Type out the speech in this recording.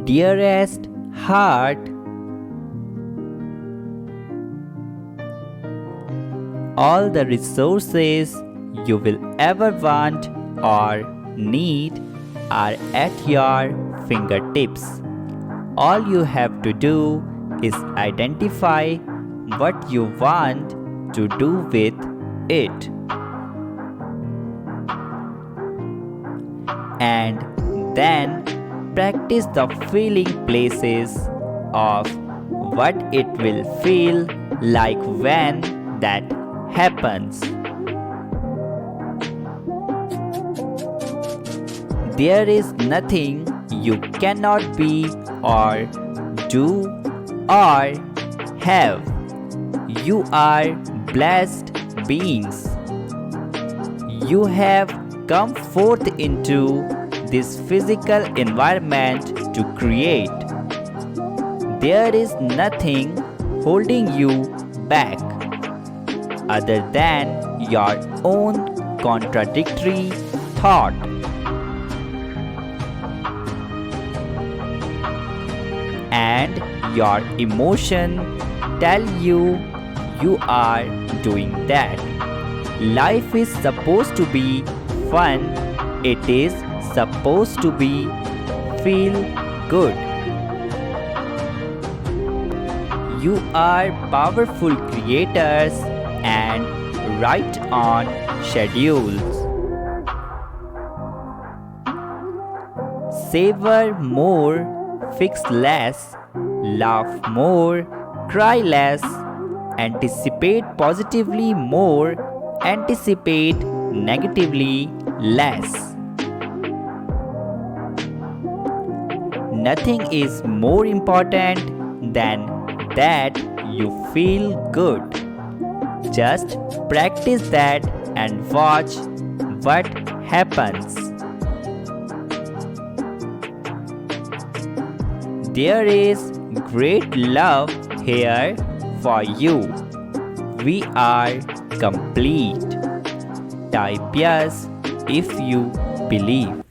Dearest heart, all the resources you will ever want or need are at your fingertips. All you have to do is identify what you want to do with it. And then practice the feeling places of what it will feel like when that happens. There is nothing you cannot be or do or have. You are blessed beings. You have come forth into this physical environment to create. There is nothing holding you back other than your own contradictory thought. And your emotion tell you you are doing that. Life is supposed to be fun. It is supposed to be feel good. You are powerful creators and right on schedules. Savor more, fix less, laugh more, cry less, anticipate positively more, anticipate negatively less. Nothing is more important than that you feel good. Just practice that and watch what happens. There is great love here for you. We are complete. Type yes if you believe.